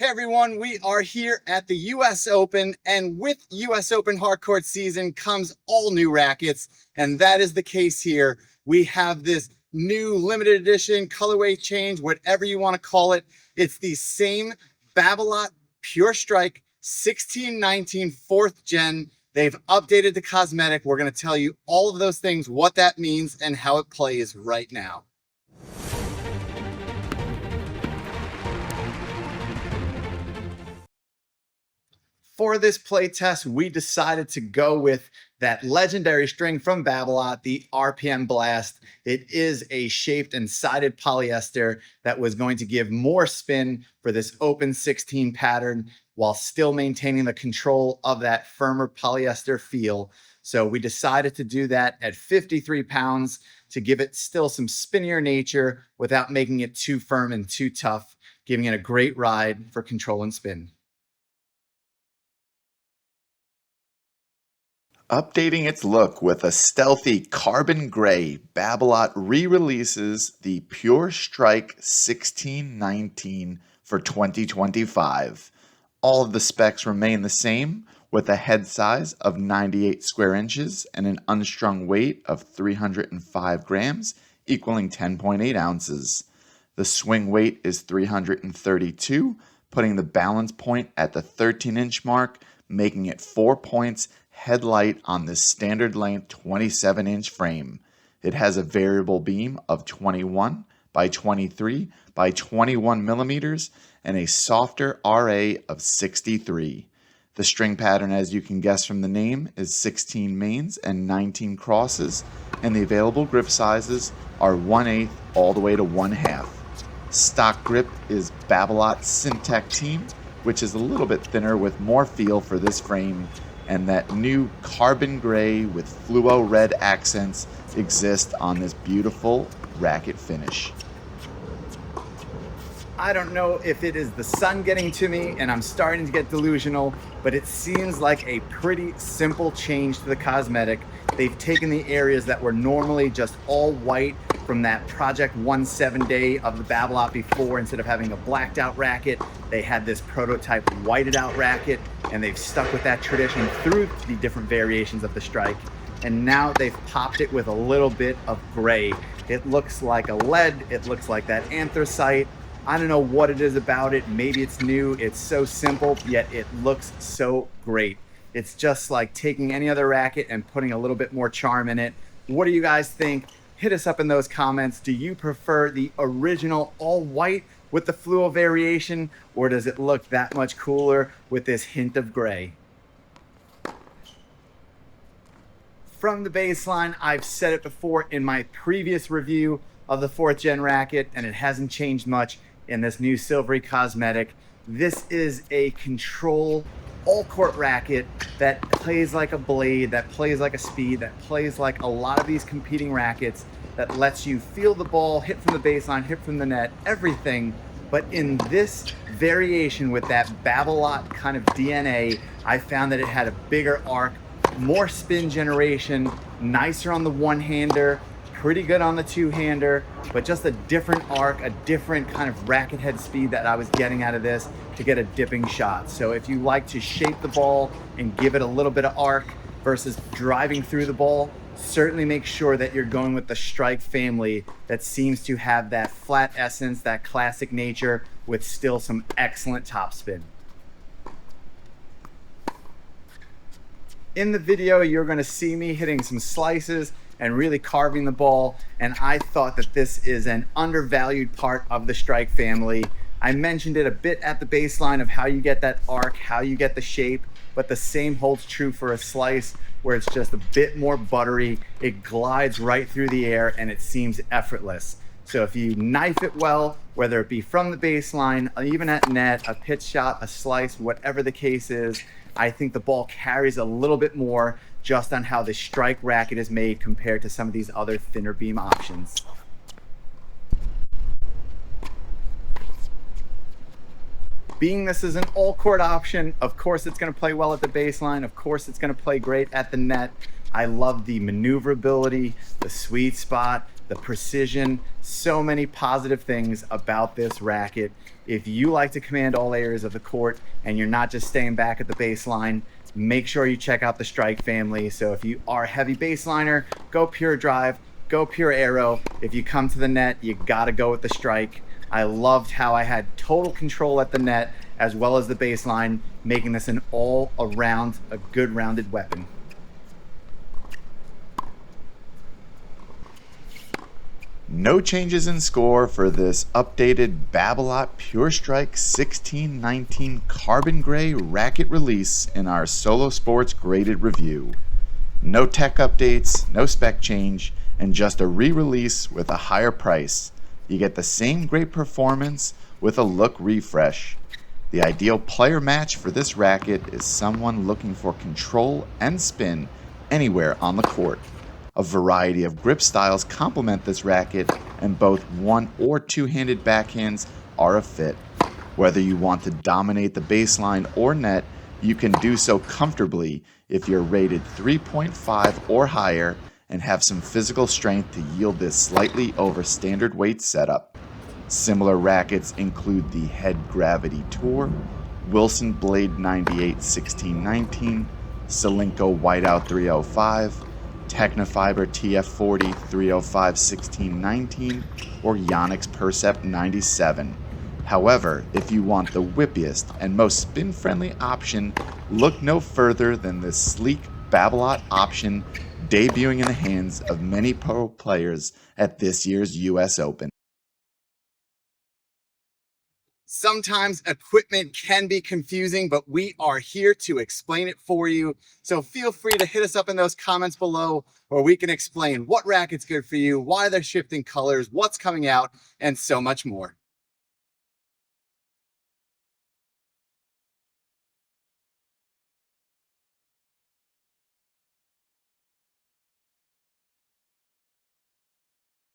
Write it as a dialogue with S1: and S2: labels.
S1: Hey everyone, we are here at the US Open, and with US Open hardcourt season comes all new rackets, and that is the case here. We have this new limited edition colorway change, whatever you want to call it. It's the same Babolat Pure Strike 1619 4th gen. They've updated the Cosmetic. We're going to tell you all of those things, what that means, and how it plays right now. For this play test, we decided to go with that legendary string from Babolat, the RPM Blast. It is a shaped and sided polyester that was going to give more spin for this open 16 pattern while still maintaining the control of that firmer polyester feel. So we decided to do that at 53 pounds to give it still some spinnier nature without making it too firm and too tough, giving it a great ride for control and spin.
S2: Updating its look with a stealthy carbon gray, Babolat re-releases the Pure Strike 1619 for 2025. All of the specs remain the same, with a head size of 98 square inches and an unstrung weight of 305 grams, equaling 10.8 ounces. The swing weight is 332, putting the balance point at the 13-inch mark, making it 4 points headlight on this standard length 27-inch frame. It has a variable beam of 21 by 23 by 21 millimeters and a softer RA of 63. The string pattern, as you can guess from the name, is 16 mains and 19 crosses, and the available grip sizes are 1/8 all the way to 1/2. Stock grip is Babolat Syntec Team, which is a little bit thinner with more feel for this frame, and that new carbon gray with fluo red accents exist on this beautiful racket finish.
S1: I don't know if it is the sun getting to me and I'm starting to get delusional, but it seems like a pretty simple change to the Cosmetic. They've taken the areas that were normally just all white from that Project 17 day of the Babolat before. Instead of having a blacked out racket, they had this prototype whited out racket, and they've stuck with that tradition through the different variations of the Strike. And now they've popped it with a little bit of gray. It looks like a lead, it looks like that anthracite. I don't know what it is about it. Maybe it's new. It's so simple, yet it looks so great. It's just like taking any other racket and putting a little bit more charm in it. What do you guys think? Hit us up in those comments. Do you prefer the original all white with the fluo variation, or does it look that much cooler with this hint of gray? From the baseline, I've said it before in my previous review of the 4th gen racket, and it hasn't changed much in this new silvery Cosmetic. This is a control all court racket that plays like a blade, that plays like a speed, that plays like a lot of these competing rackets, that lets you feel the ball, hit from the baseline, hit from the net, everything. But in this variation with that Babolat kind of DNA, I found that it had a bigger arc, more spin generation, nicer on the one-hander, pretty good on the two-hander, but just a different arc, a different kind of racket head speed that I was getting out of this to get a dipping shot. So if you like to shape the ball and give it a little bit of arc versus driving through the ball, certainly make sure that you're going with the Strike family that seems to have that flat essence, that classic nature with still some excellent topspin. In the video, you're going to see me hitting some slices and really carving the ball, and I thought that this is an undervalued part of the Strike family. I mentioned it a bit at the baseline of how you get that arc, how you get the shape, but the same holds true for a slice where it's just a bit more buttery. It glides right through the air and it seems effortless. So if you knife it well, whether it be from the baseline, even at net, a pitch shot, a slice, whatever the case is, I think the ball carries a little bit more just on how the Strike racket is made compared to some of these other thinner beam options. Being this is an all-court option, of course it's going to play well at the baseline. Of course it's going to play great at the net. I love the maneuverability, the sweet spot, the precision, so many positive things about this racket. If you like to command all areas of the court and you're not just staying back at the baseline, make sure you check out the Strike family. So if you are a heavy baseliner, go Pure Drive, go Pure Arrow. If you come to the net, you gotta go with the Strike. I loved how I had total control at the net as well as the baseline, making this an all-around, a good rounded weapon.
S2: No changes in score for this updated Babolat Pure Strike 1619 Carbon Gray Racket release in our Solow Sports graded review. No tech updates, no spec change, and just a re-release with a higher price. You get the same great performance with a look refresh. The ideal player match for this racket is someone looking for control and spin anywhere on the court. A variety of grip styles complement this racket, and both one- or two-handed backhands are a fit. Whether you want to dominate the baseline or net, you can do so comfortably if you're rated 3.5 or higher and have some physical strength to yield this slightly over standard weight setup. Similar rackets include the Head Gravity Tour, Wilson Blade 98 1619, Solinco Whiteout 305, Technofiber TF40 305 1619, or Yonex Percept 97. However, if you want the whippiest and most spin-friendly option, look no further than this sleek Babolat option debuting in the hands of many pro players at this year's US Open.
S1: Sometimes equipment can be confusing, but we are here to explain it for you. So feel free to hit us up in those comments below where we can explain what racket's good for you, why they're shifting colors, what's coming out, and so much more.